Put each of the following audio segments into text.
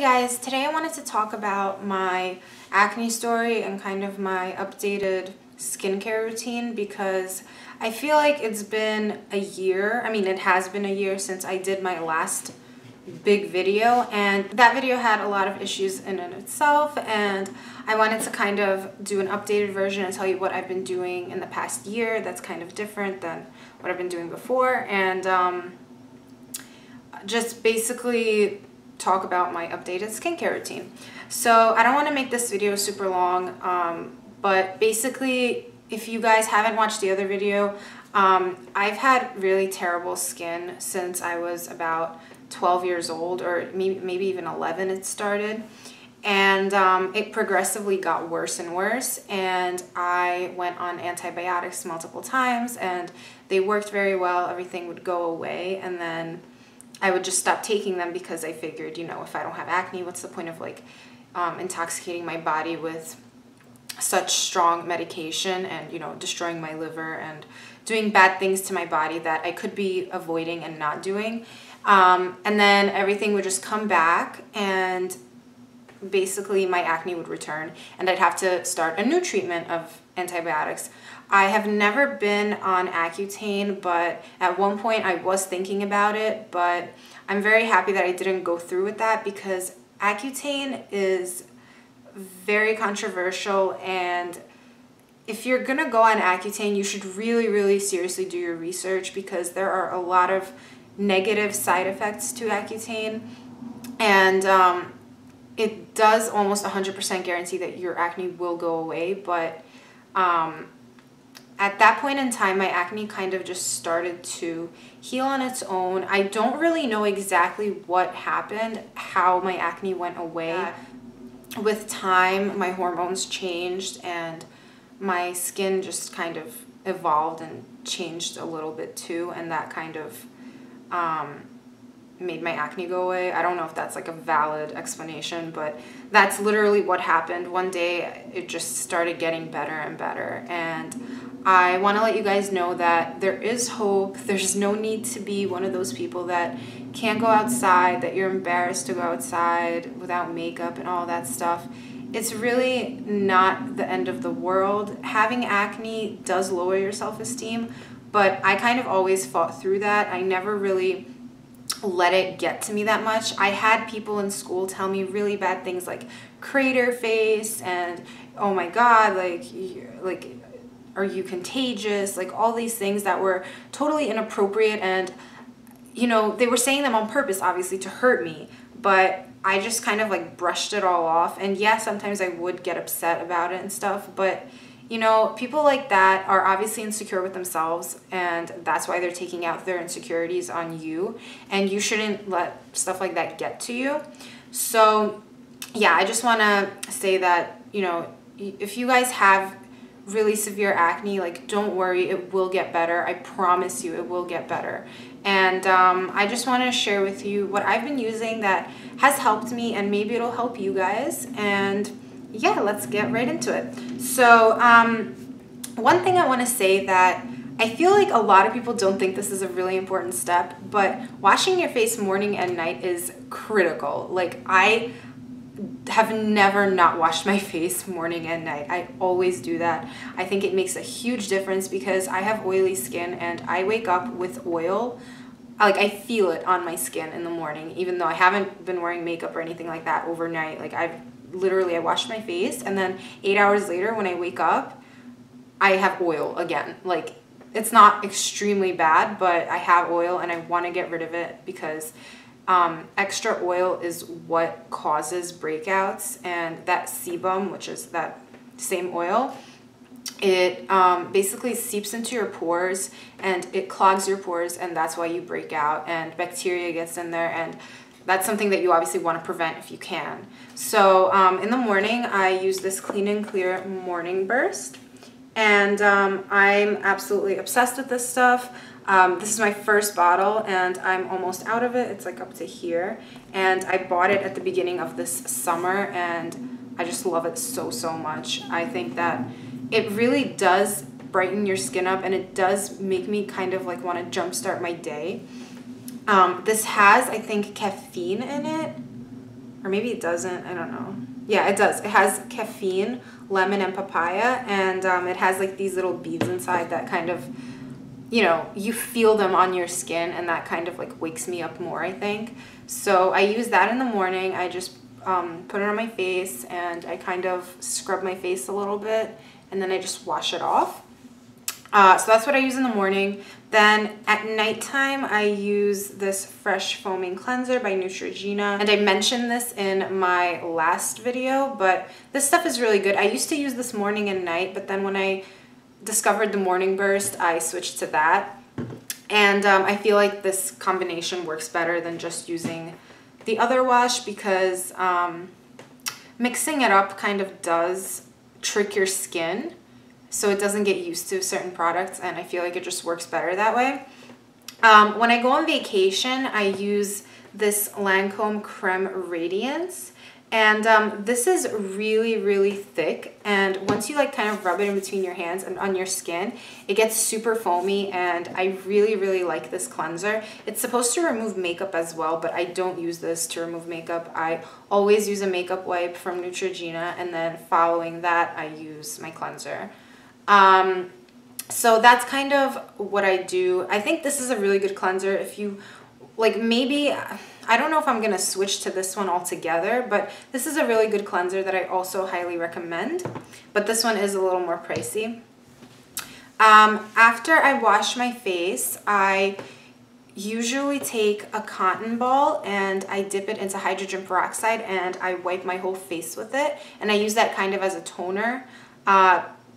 guys, today I wanted to talk about my acne story and kind of my updated skincare routine because I feel like it's been a year. I mean, it has been a year since I did my last big video, and that video had a lot of issues in and itself, and I wanted to kind of do an updated version and tell you what I've been doing in the past year that's kind of different than what I've been doing before, and just basically talk about my updated skincare routine. So I don't want to make this video super long, but basically if you guys haven't watched the other video, I've had really terrible skin since I was about 12 years old, or maybe even 11 it started, and it progressively got worse and worse, and I went on antibiotics multiple times and they worked very well. Everything would go away, and then I would just stop taking them because I figured, you know, if I don't have acne, what's the point of like intoxicating my body with such strong medication and, you know, destroying my liver and doing bad things to my body that I could be avoiding and not doing. And then everything would just come back, and basically my acne would return and I'd have to start a new treatment of antibiotics. I have never been on Accutane, but at one point I was thinking about it, but I'm very happy that I didn't go through with that because Accutane is very controversial, and if you're gonna go on Accutane, you should really seriously do your research because there are a lot of negative side effects to Accutane, and it does almost 100% guarantee that your acne will go away, but at that point in time, my acne kind of just started to heal on its own. I don't really know exactly what happened, how my acne went away. With time, my hormones changed and my skin just kind of evolved and changed a little bit too, and that kind of made my acne go away. I don't know if that's like a valid explanation, but that's literally what happened. One day it just started getting better and better, and I want to let you guys know that there is hope. There's no need to be one of those people that can't go outside, that you're embarrassed to go outside without makeup and all that stuff. It's really not the end of the world. Having acne does lower your self-esteem, but I kind of always fought through that. I never really let it get to me that much. I had people in school tell me really bad things like crater face and oh my god, like are you contagious, like all these things that were totally inappropriate, and you know, they were saying them on purpose obviously to hurt me, but I just kind of like brushed it all off. And yeah, sometimes I would get upset about it and stuff, but you know, people like that are obviously insecure with themselves, and that's why they're taking out their insecurities on you, and you shouldn't let stuff like that get to you. So yeah, I just want to say that, you know, if you guys have really severe acne, like don't worry, it will get better. I promise you it will get better. And I just want to share with you what I've been using that has helped me, and maybe it'll help you guys. And yeah, let's get right into it. So one thing I want to say that I feel like a lot of people don't think this is a really important step, but washing your face morning and night is critical. Like I have never not washed my face morning and night. I always do that. I think it makes a huge difference because I have oily skin and I wake up with oil. Like I feel it on my skin in the morning, even though I haven't been wearing makeup or anything like that overnight. Like I washed my face, and then 8 hours later when I wake up, I have oil again. Like it's not extremely bad, but I have oil and I want to get rid of it because extra oil is what causes breakouts, and that sebum, which is that same oil, it basically seeps into your pores and it clogs your pores, and that's why you break out and bacteria gets in there, and that's something that you obviously want to prevent if you can. So in the morning I use this Clean and Clear Morning Burst, and I'm absolutely obsessed with this stuff. This is my first bottle and I'm almost out of it. It's like up to here, and I bought it at the beginning of this summer and I just love it so much. I think that it really does brighten your skin up, and it does make me kind of like want to jumpstart my day. This has, I think, caffeine in it. or maybe it doesn't, I don't know. Yeah, it does. It has caffeine, lemon, and papaya, and it has like these little beads inside that kind of, you know, you feel them on your skin, and that kind of like wakes me up more, I think. So I use that in the morning. I just put it on my face, and I kind of scrub my face a little bit, and then I just wash it off. So that's what I use in the morning. Then at nighttime, I use this Fresh Foaming Cleanser by Neutrogena. And I mentioned this in my last video, but this stuff is really good. I used to use this morning and night, but then when I discovered the Morning Burst, I switched to that. And I feel like this combination works better than just using the other wash, because mixing it up kind of does trick your skin, so it doesn't get used to certain products, and I feel like it just works better that way. When I go on vacation, I use this Lancome Creme Radiance, and this is really, really thick, and once you like kind of rub it in between your hands and on your skin, it gets super foamy, and I really, really like this cleanser. It's supposed to remove makeup as well, but I don't use this to remove makeup. I always use a makeup wipe from Neutrogena, and then following that, I use my cleanser. So that's kind of what I do. I think this is a really good cleanser. If you like, maybe, I don't know if I'm going to switch to this one altogether, but this is a really good cleanser that I also highly recommend. But this one is a little more pricey. After I wash my face, I usually take a cotton ball and I dip it into hydrogen peroxide, and I wipe my whole face with it. And I use that kind of as a toner.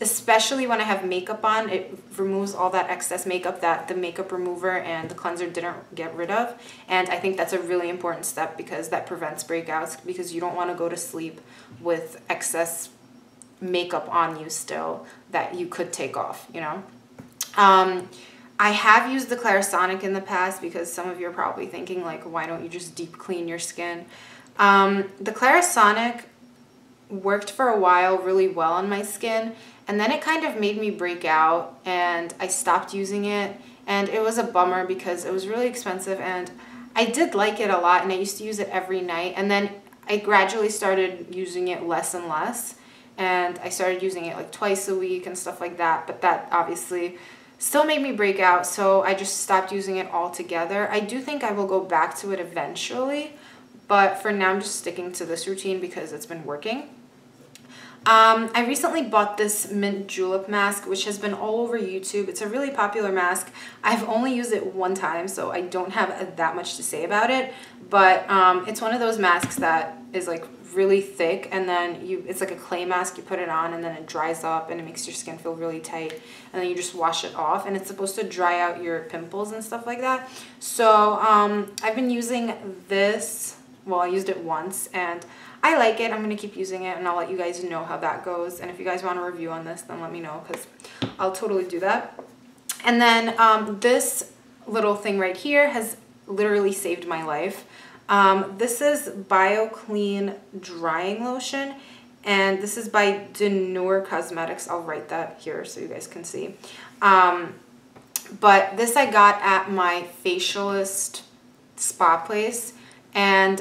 Especially when I have makeup on, it removes all that excess makeup that the makeup remover and the cleanser didn't get rid of. And I think that's a really important step, because that prevents breakouts, because you don't want to go to sleep with excess makeup on you still that you could take off, you know. I have used the Clarisonic in the past, because some of you are probably thinking like, why don't you just deep clean your skin? The Clarisonic worked for a while really well on my skin, and then it kind of made me break out, and I stopped using it, and it was a bummer because it was really expensive, and I did like it a lot, and I used to use it every night, and then I gradually started using it less and less, and I started using it like twice a week and stuff like that, but that obviously still made me break out, so I just stopped using it altogether. I do think I will go back to it eventually, but for now I'm just sticking to this routine because it's been working. I recently bought this Mint Julep mask, which has been all over YouTube. It's a really popular mask. I've only used it one time, so I don't have that much to say about it, but it's one of those masks that is like really thick, and then it's like a clay mask. You put it on, and then it dries up, and it makes your skin feel really tight, and then you just wash it off, and it's supposed to dry out your pimples and stuff like that. So I've been using this. Well, I used it once, and I like it. I'm going to keep using it, and I'll let you guys know how that goes. And if you guys want a review on this, then let me know, because I'll totally do that. And then this little thing right here has literally saved my life. This is BioClean Drying Lotion, and this is by Denure Cosmetics. I'll write that here so you guys can see. But this I got at my facialist spa place. And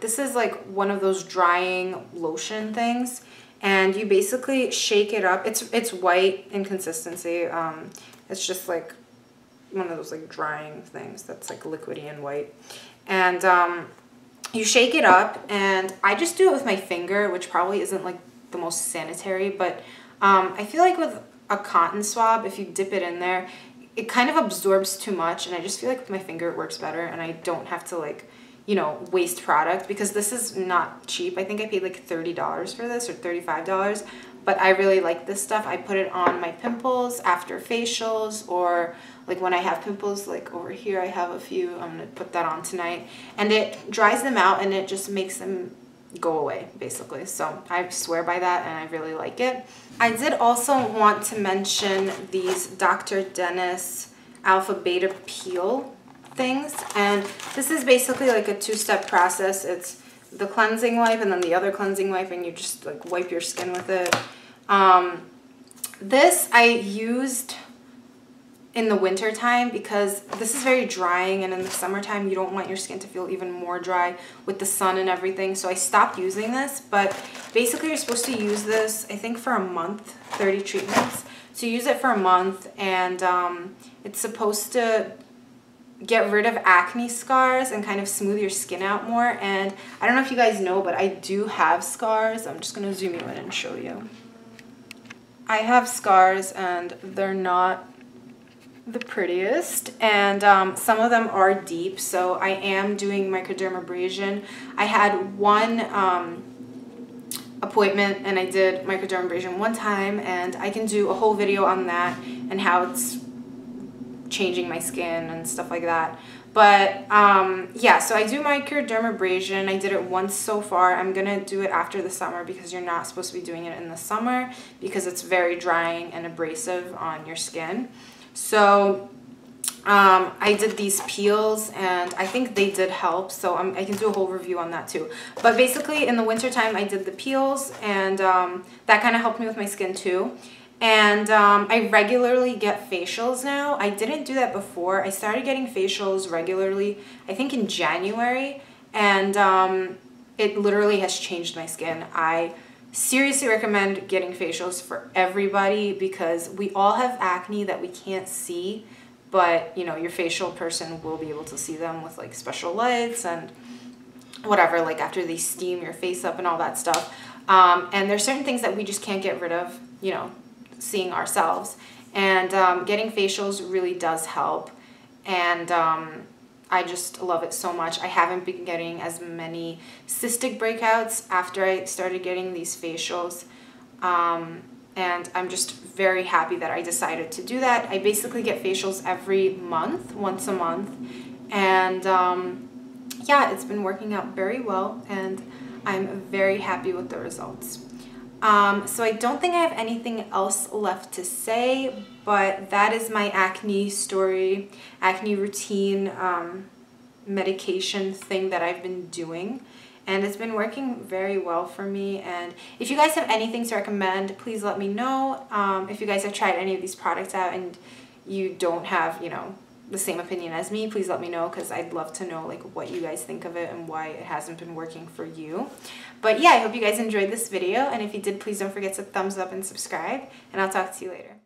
this is like one of those drying lotion things, and you basically shake it up. It's white in consistency. It's just like one of those like drying things that's like liquidy and white. And you shake it up, and I just do it with my finger, which probably isn't like the most sanitary, but I feel like with a cotton swab, if you dip it in there, it kind of absorbs too much, and I just feel like with my finger it works better, and I don't have to like, you know, waste product, because this is not cheap. I think I paid like $30 for this, or $35, but I really like this stuff. I put it on my pimples after facials, or like when I have pimples, like over here I have a few. I'm gonna put that on tonight, and it dries them out, and it just makes them go away basically. So I swear by that, and I really like it. I did also want to mention these Dr. Dennis Alpha Beta Peel things, and this is basically like a two-step process. It's the cleansing wipe and then the other cleansing wipe, and you just like wipe your skin with it. This I used in the winter time because this is very drying, and in the summertime you don't want your skin to feel even more dry with the sun and everything. So I stopped using this, but basically you're supposed to use this, I think, for a month, 30 treatments. So use it for a month, and it's supposed to get rid of acne scars and kind of smooth your skin out more. And I don't know if you guys know, but I do have scars. I'm just gonna zoom you in and show you. I have scars and they're not the prettiest, and some of them are deep, so I am doing microdermabrasion. I had one appointment and I did microdermabrasion one time, and I can do a whole video on that and how it's changing my skin and stuff like that. But yeah, so I do microdermabrasion. I did it once so far. I'm gonna do it after the summer because you're not supposed to be doing it in the summer because it's very drying and abrasive on your skin. So I did these peels and I think they did help, so I can do a whole review on that too. But basically in the winter time I did the peels, and that kind of helped me with my skin too. And I regularly get facials now. I didn't do that before. I started getting facials regularly, I think in January, and it literally has changed my skin. I seriously recommend getting facials for everybody because we all have acne that we can't see, but you know, your facial person will be able to see them with like special lights and whatever, like after they steam your face up and all that stuff. And there's certain things that we just can't get rid of, you know, seeing ourselves, and getting facials really does help, and I just love it so much. I haven't been getting as many cystic breakouts after I started getting these facials, and I'm just very happy that I decided to do that. I basically get facials every month, once a month, and yeah, it's been working out very well, and I'm very happy with the results. So I don't think I have anything else left to say, but that is my acne story, acne routine, medication thing that I've been doing, and it's been working very well for me. And if you guys have anything to recommend, please let me know. If you guys have tried any of these products out and you don't have, you know, the same opinion as me, please let me know, because I'd love to know like what you guys think of it and why it hasn't been working for you. But yeah, I hope you guys enjoyed this video, and if you did, please don't forget to thumbs up and subscribe, and I'll talk to you later.